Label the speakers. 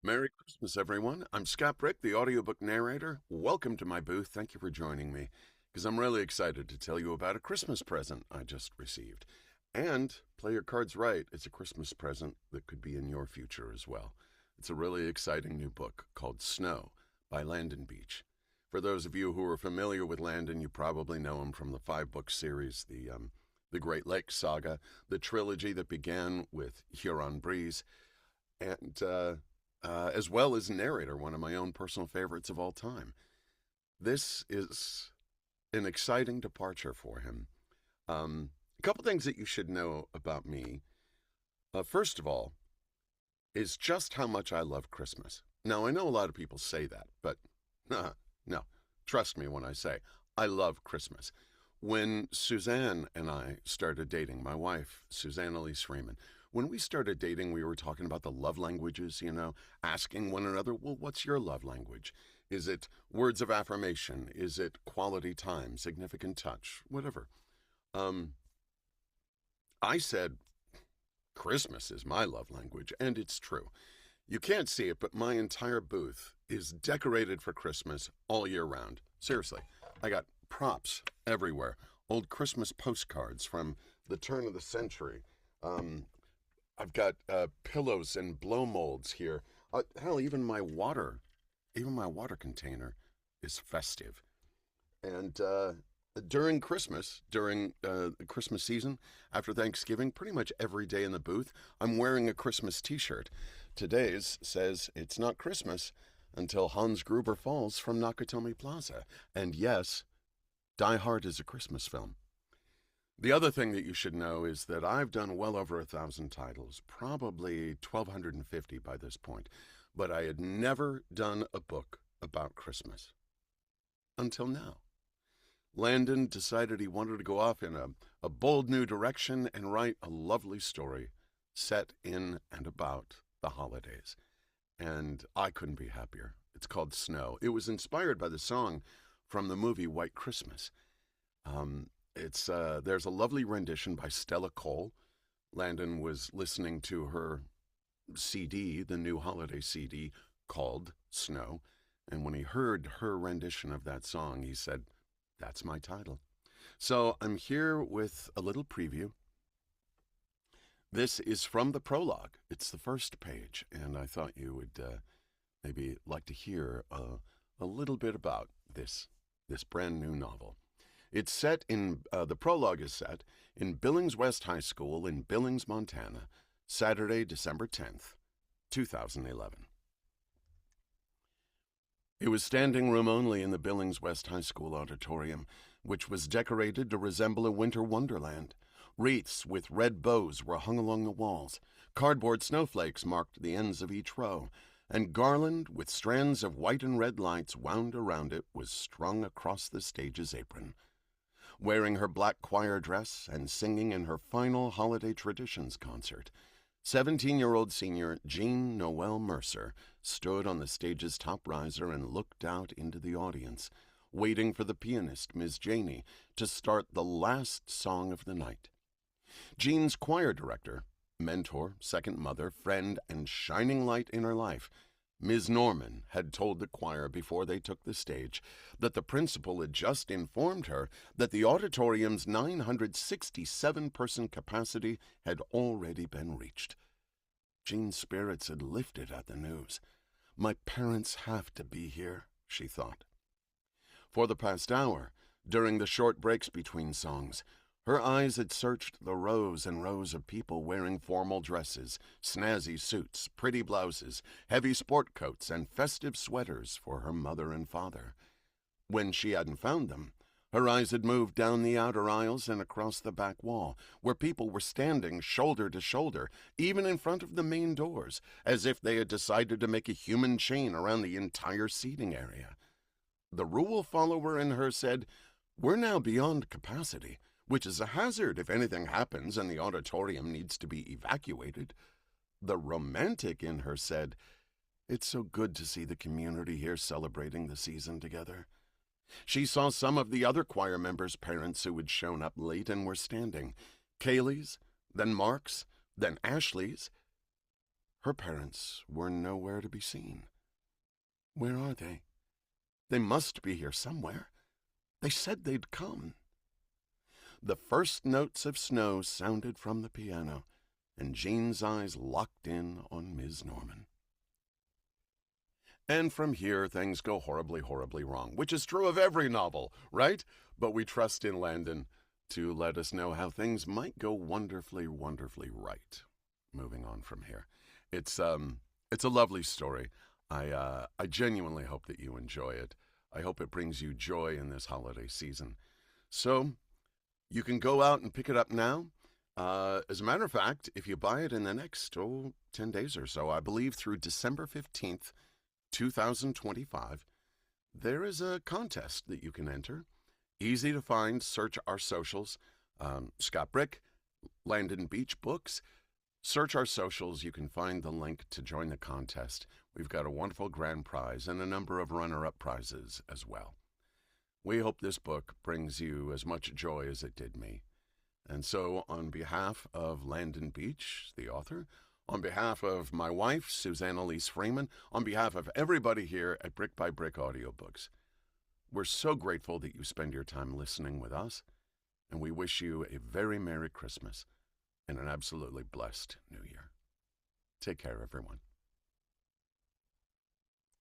Speaker 1: Merry Christmas, everyone. I'm Scott Brick, the audiobook narrator. Welcome to my booth. Thank you for joining me, because I'm really excited to tell you about a Christmas present I just received. And play your cards right, it's a Christmas present that could be in your future as well. It's a really exciting new book called Snow by Landon Beach. For those of you who are familiar with Landon, you probably know him from the 5-book series, the Great Lakes Saga, the trilogy that began with Huron Breeze, and as well as narrator, one of my own personal favorites of all time. This is an exciting departure for him. A couple things that you should know about me. First of all, is just how much I love Christmas. Now, I know a lot of people say that, but no, trust me when I say I love Christmas. When Suzanne and I started dating, my wife, Suzanne Elise Freeman, when we started dating, we were talking about the love languages, asking one another, well, what's your love language? Is it words of affirmation? Is it quality time, significant touch, whatever? I said, Christmas is my love language, and it's true. You can't see it, but my entire booth is decorated for Christmas all year round. Seriously, I got props everywhere. Old Christmas postcards from the turn of the century. I've got pillows and blow molds here. Hell, even my water container is festive. And during Christmas, during the Christmas season, after Thanksgiving, pretty much every day in the booth, I'm wearing a Christmas t-shirt. Today's says it's not Christmas until Hans Gruber falls from Nakatomi Plaza. And yes, Die Hard is a Christmas film. The other thing that you should know is that I've done well over 1,000 titles, probably 1,250 by this point, but I had never done a book about Christmas. Until now. Landon decided he wanted to go off in a bold new direction and write a lovely story set in and about the holidays. And I couldn't be happier. It's called Snow. It was inspired by the song from the movie White Christmas. There's a lovely rendition by Stella Cole. Landon was listening to her CD, the new holiday CD called Snow, and when he heard her rendition of that song, he said, that's my title. So I'm here with a little preview. This is from the prologue. It's the first page, and I thought you would maybe like to hear a little bit about this brand new novel. It's set in, the prologue is set in Billings West High School in Billings, Montana, Saturday, December 10th, 2011. It was standing room only in the Billings West High School auditorium, which was decorated to resemble a winter wonderland. Wreaths with red bows were hung along the walls. Cardboard snowflakes marked the ends of each row, and garland with strands of white and red lights wound around it was strung across the stage's apron. Wearing her black choir dress and singing in her final holiday traditions concert, 17-year-old senior Jean Noel Mercer stood on the stage's top riser and looked out into the audience, waiting for the pianist, Ms. Janey, to start the last song of the night. Jean's choir director, mentor, second mother, friend, and shining light in her life, Ms. Norman, had told the choir before they took the stage that the principal had just informed her that the auditorium's 967-person capacity had already been reached. Jean's spirits had lifted at the news. My parents have to be here, she thought. For the past hour, during the short breaks between songs, her eyes had searched the rows and rows of people wearing formal dresses, snazzy suits, pretty blouses, heavy sport coats, and festive sweaters for her mother and father. When she hadn't found them, her eyes had moved down the outer aisles and across the back wall, where people were standing shoulder to shoulder, even in front of the main doors, as if they had decided to make a human chain around the entire seating area. The rule follower in her said, "We're now beyond capacity, which is a hazard if anything happens and the auditorium needs to be evacuated." The romantic in her said, "It's so good to see the community here celebrating the season together." She saw some of the other choir members' parents who had shown up late and were standing. Kaylee's, then Mark's, then Ashley's. Her parents were nowhere to be seen. Where are they? They must be here somewhere. They said they'd come. The first notes of snow sounded from the piano, and Jean's eyes locked in on Ms. Norman. And from here, things go horribly, horribly wrong, which is true of every novel, right? But we trust in Landon to let us know how things might go wonderfully, wonderfully right. Moving on from here. It's a lovely story. I genuinely hope that you enjoy it. I hope it brings you joy in this holiday season. So, you can go out and pick it up now. As a matter of fact, if you buy it in the next 10 days or so, I believe through December 15th, 2025, there is a contest that you can enter. Easy to find. Search our socials. Scott Brick, Landon Beach Books. Search our socials. You can find the link to join the contest. We've got a wonderful grand prize and a number of runner-up prizes as well. We hope this book brings you as much joy as it did me. And so, on behalf of Landon Beach, the author, on behalf of my wife, Susanna Elise Freeman, on behalf of everybody here at Brick by Brick Audiobooks, we're so grateful that you spend your time listening with us, and we wish you a very Merry Christmas and an absolutely blessed New Year. Take care, everyone.